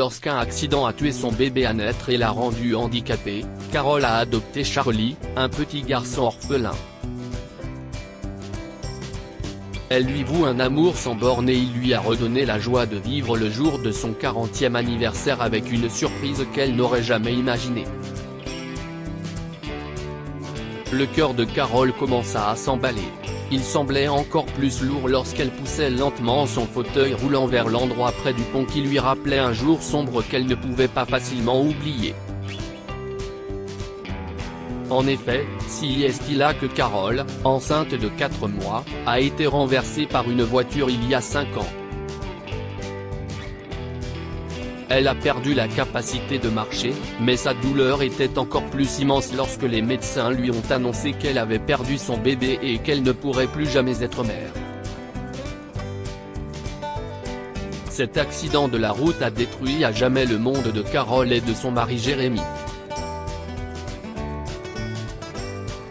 lorsqu'un accident a tué son bébé à naître et l'a rendu handicapé, Carole a adopté Charlie, un petit garçon orphelin. Elle lui voue un amour sans borne et il lui a redonné la joie de vivre le jour de son 40e anniversaire avec une surprise qu'elle n'aurait jamais imaginée. Le cœur de Carole commença à s'emballer. Il semblait encore plus lourd lorsqu'elle poussait lentement son fauteuil roulant vers l'endroit près du pont qui lui rappelait un jour sombre qu'elle ne pouvait pas facilement oublier. En effet, si est-il là que Carole, enceinte de 4 mois, a été renversée par une voiture il y a 5 ans. Elle a perdu la capacité de marcher, mais sa douleur était encore plus immense lorsque les médecins lui ont annoncé qu'elle avait perdu son bébé et qu'elle ne pourrait plus jamais être mère. Cet accident de la route a détruit à jamais le monde de Carole et de son mari Jérémy.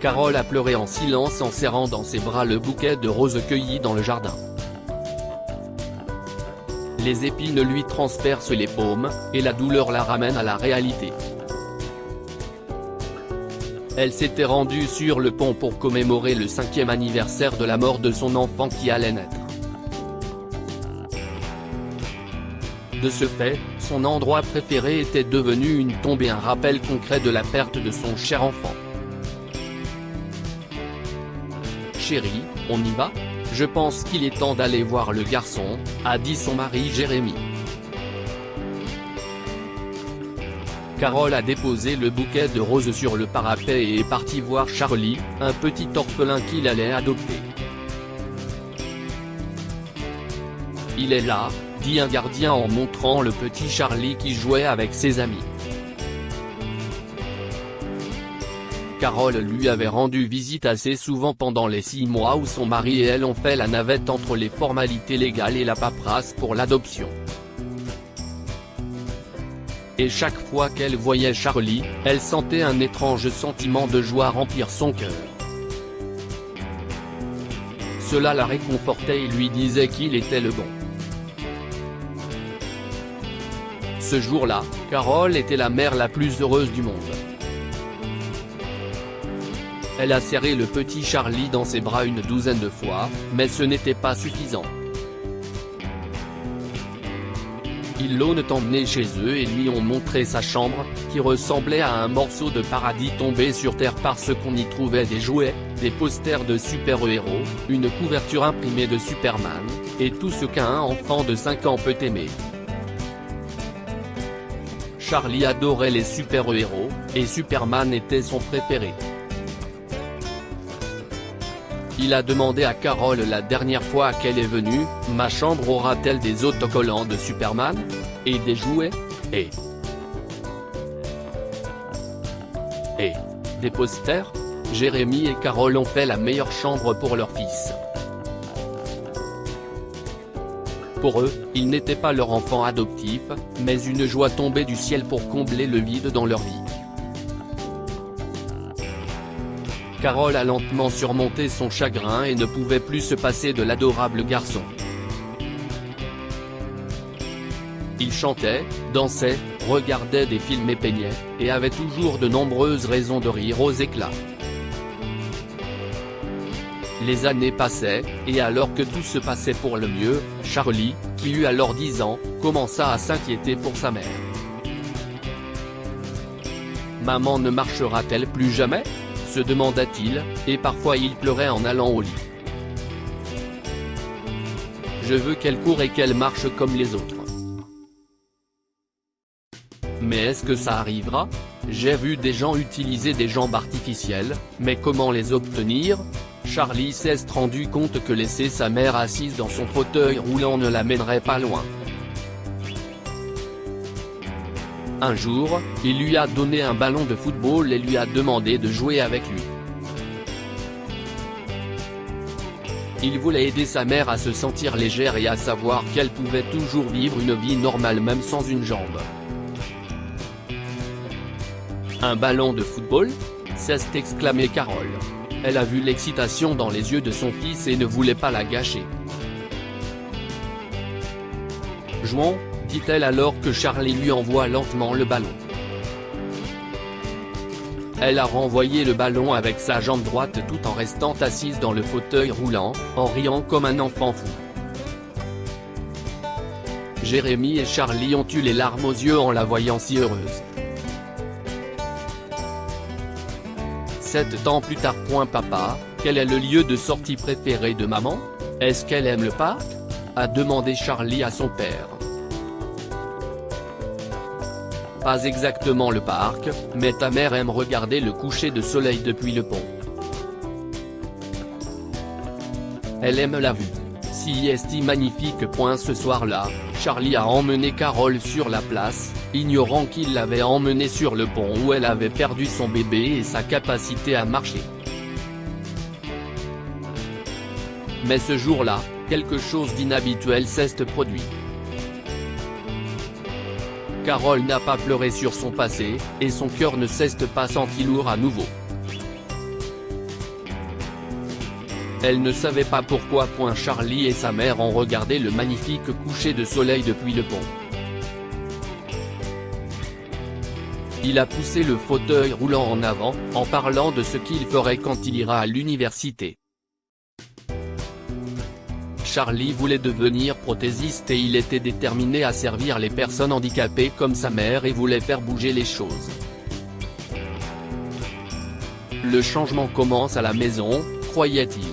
Carole a pleuré en silence en serrant dans ses bras le bouquet de roses cueillis dans le jardin. Les épines lui transpercent les paumes, et la douleur la ramène à la réalité. Elle s'était rendue sur le pont pour commémorer le 5e anniversaire de la mort de son enfant qui allait naître. De ce fait, son endroit préféré était devenu une tombe et un rappel concret de la perte de son cher enfant. Chérie, on y va ? Je pense qu'il est temps d'aller voir le garçon, a dit son mari Jérémy. Carole a déposé le bouquet de roses sur le parapet et est partie voir Charlie, un petit orphelin qu'il allait adopter. Il est là, dit un gardien en montrant le petit Charlie qui jouait avec ses amis. Carole lui avait rendu visite assez souvent pendant les 6 mois où son mari et elle ont fait la navette entre les formalités légales et la paperasse pour l'adoption. Et chaque fois qu'elle voyait Charlie, elle sentait un étrange sentiment de joie remplir son cœur. Cela la réconfortait et lui disait qu'il était le bon. Ce jour-là, Carole était la mère la plus heureuse du monde. Elle a serré le petit Charlie dans ses bras une douzaine de fois, mais ce n'était pas suffisant. Ils l'ont emmené chez eux et lui ont montré sa chambre, qui ressemblait à un morceau de paradis tombé sur terre parce qu'on y trouvait des jouets, des posters de super-héros, une couverture imprimée de Superman, et tout ce qu'un enfant de 5 ans peut aimer. Charlie adorait les super-héros, et Superman était son préféré. Il a demandé à Carole la dernière fois qu'elle est venue, « Ma chambre aura-t-elle des autocollants de Superman ? Et des jouets ? Et des posters ?» Jérémy et Carole ont fait la meilleure chambre pour leur fils. Pour eux, il n'était pas leur enfant adoptif, mais une joie tombée du ciel pour combler le vide dans leur vie. Carole a lentement surmonté son chagrin et ne pouvait plus se passer de l'adorable garçon. Il chantait, dansait, regardait des films et peignait, et avait toujours de nombreuses raisons de rire aux éclats. Les années passaient, et alors que tout se passait pour le mieux, Charlie, qui eut alors 10 ans, commença à s'inquiéter pour sa mère. « Maman ne marchera-t-elle plus jamais ?» se demanda-t-il, et parfois il pleurait en allant au lit. « Je veux qu'elle court et qu'elle marche comme les autres. » Mais est-ce que ça arrivera? J'ai vu des gens utiliser des jambes artificielles, mais comment les obtenir? Charlie s'est rendu compte que laisser sa mère assise dans son fauteuil roulant ne la mènerait pas loin. Un jour, il lui a donné un ballon de football et lui a demandé de jouer avec lui. Il voulait aider sa mère à se sentir légère et à savoir qu'elle pouvait toujours vivre une vie normale même sans une jambe. Un ballon de football? s'est exclamé Carole. Elle a vu l'excitation dans les yeux de son fils et ne voulait pas la gâcher. Jouons, dit-elle alors que Charlie lui envoie lentement le ballon. Elle a renvoyé le ballon avec sa jambe droite tout en restant assise dans le fauteuil roulant, en riant comme un enfant fou. Jérémy et Charlie ont eu les larmes aux yeux en la voyant si heureuse. 7 ans plus tard. Papa, quel est le lieu de sortie préféré de maman? Est-ce qu'elle aime le parc? A demandé Charlie à son père. Pas exactement le parc, mais ta mère aime regarder le coucher de soleil depuis le pont. Elle aime la vue. Si est magnifique. Ce soir-là, Charlie a emmené Carole sur la place, ignorant qu'il l'avait emmenée sur le pont où elle avait perdu son bébé et sa capacité à marcher. Mais ce jour-là, quelque chose d'inhabituel s'est produit. Carole n'a pas pleuré sur son passé, et son cœur ne s'est pas senti lourd à nouveau. Elle ne savait pas pourquoi. Charlie et sa mère ont regardé le magnifique coucher de soleil depuis le pont. Il a poussé le fauteuil roulant en avant, en parlant de ce qu'il ferait quand il ira à l'université. Charlie voulait devenir prothésiste et il était déterminé à servir les personnes handicapées comme sa mère et voulait faire bouger les choses. Le changement commence à la maison, croyait-il.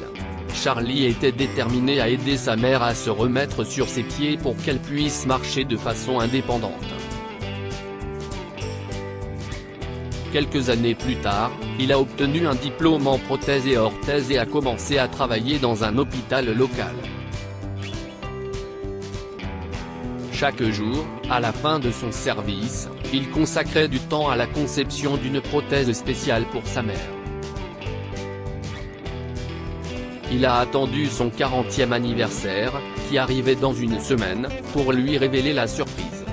Charlie était déterminé à aider sa mère à se remettre sur ses pieds pour qu'elle puisse marcher de façon indépendante. Quelques années plus tard, il a obtenu un diplôme en prothèse et orthèse et a commencé à travailler dans un hôpital local. Chaque jour, à la fin de son service, il consacrait du temps à la conception d'une prothèse spéciale pour sa mère. Il a attendu son 40e anniversaire, qui arrivait dans une semaine, pour lui révéler la surprise.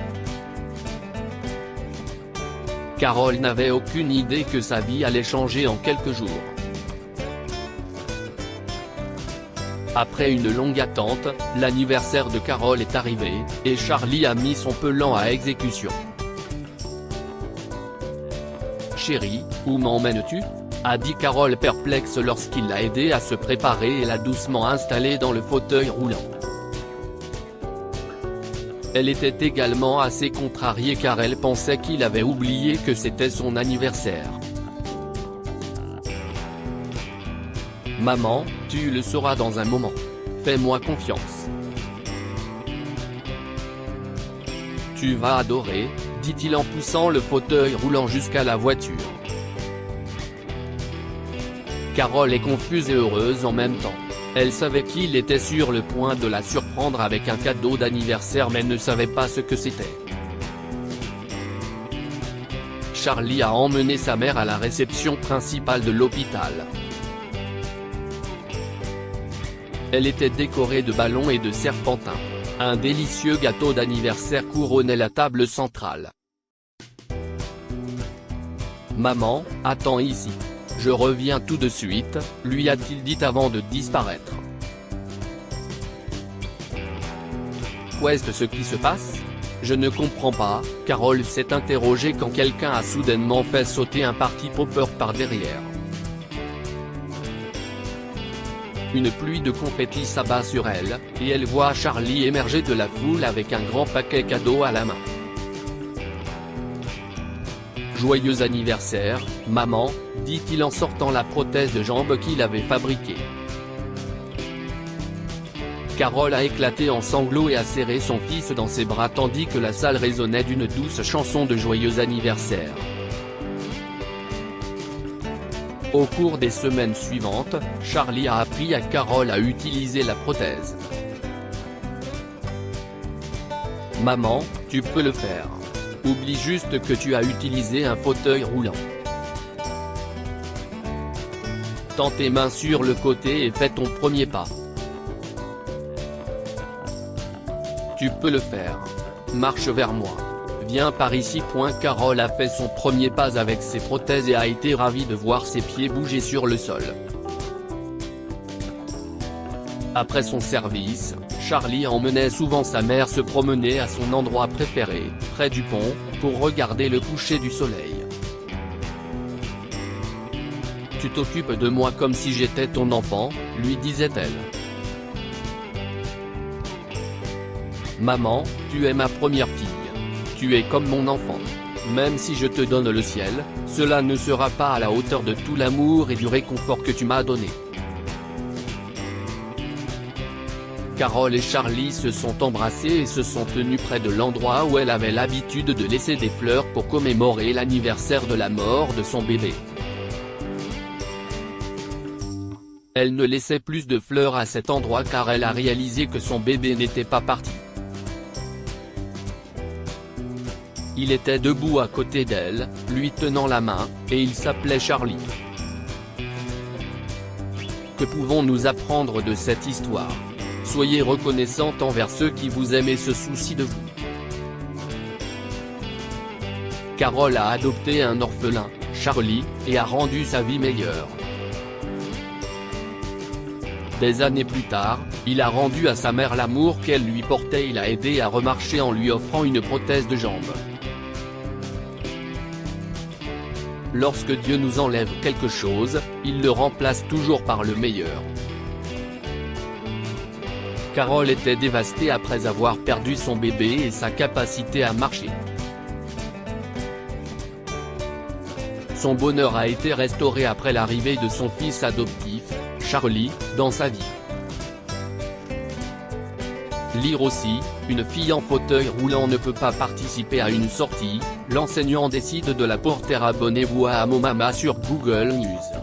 Carole n'avait aucune idée que sa vie allait changer en quelques jours. Après une longue attente, l'anniversaire de Carole est arrivé, et Charlie a mis son plan à exécution. « Chérie, où m'emmènes-tu » a dit Carole perplexe lorsqu'il l'a aidée à se préparer et l'a doucement installée dans le fauteuil roulant. Elle était également assez contrariée car elle pensait qu'il avait oublié que c'était son anniversaire. « Maman, tu le sauras dans un moment. Fais-moi confiance. Tu vas adorer, dit-il en poussant le fauteuil roulant jusqu'à la voiture. Carole est confuse et heureuse en même temps. Elle savait qu'il était sur le point de la surprendre avec un cadeau d'anniversaire mais ne savait pas ce que c'était. Charlie a emmené sa mère à la réception principale de l'hôpital. Elle était décorée de ballons et de serpentins. Un délicieux gâteau d'anniversaire couronnait la table centrale. « Maman, attends ici. Je reviens tout de suite », lui a-t-il dit avant de disparaître. Qu'est-ce ce qui se passe? Je ne comprends pas, Carole s'est interrogée quand quelqu'un a soudainement fait sauter un party popper par derrière. Une pluie de confettis s'abat sur elle, et elle voit Charlie émerger de la foule avec un grand paquet cadeau à la main. « Joyeux anniversaire, maman », dit-il en sortant la prothèse de jambe qu'il avait fabriquée. Carole a éclaté en sanglots et a serré son fils dans ses bras tandis que la salle résonnait d'une douce chanson de joyeux anniversaire. Au cours des semaines suivantes, Charlie a appris à Carole à utiliser la prothèse. « Maman, tu peux le faire. Oublie juste que tu as utilisé un fauteuil roulant. Tends tes mains sur le côté et fais ton premier pas. Tu peux le faire. Marche vers moi. Viens par ici. » Carole a fait son premier pas avec ses prothèses et a été ravie de voir ses pieds bouger sur le sol. Après son service, Charlie emmenait souvent sa mère se promener à son endroit préféré, près du pont, pour regarder le coucher du soleil. « Tu t'occupes de moi comme si j'étais ton enfant », lui disait-elle. « Maman, tu es ma première fille. Tu es comme mon enfant. Même si je te donne le ciel, cela ne sera pas à la hauteur de tout l'amour et du réconfort que tu m'as donné. » Carole et Charlie se sont embrassés et se sont tenus près de l'endroit où elle avait l'habitude de laisser des fleurs pour commémorer l'anniversaire de la mort de son bébé. Elle ne laissait plus de fleurs à cet endroit car elle a réalisé que son bébé n'était pas parti. Il était debout à côté d'elle, lui tenant la main, et il s'appelait Charlie. Que pouvons-nous apprendre de cette histoire ? Soyez reconnaissante envers ceux qui vous aiment et se soucient de vous. Carole a adopté un orphelin, Charlie, et a rendu sa vie meilleure. Des années plus tard, il a rendu à sa mère l'amour qu'elle lui portait. Il a aidé à remarcher en lui offrant une prothèse de jambe. Lorsque Dieu nous enlève quelque chose, il le remplace toujours par le meilleur. Carole était dévastée après avoir perdu son bébé et sa capacité à marcher. Son bonheur a été restauré après l'arrivée de son fils adoptif, Charlie, dans sa vie. Lire aussi, une fille en fauteuil roulant ne peut pas participer à une sortie, l'enseignant décide de la porter. Abonnez-vous à Amomama sur Google News.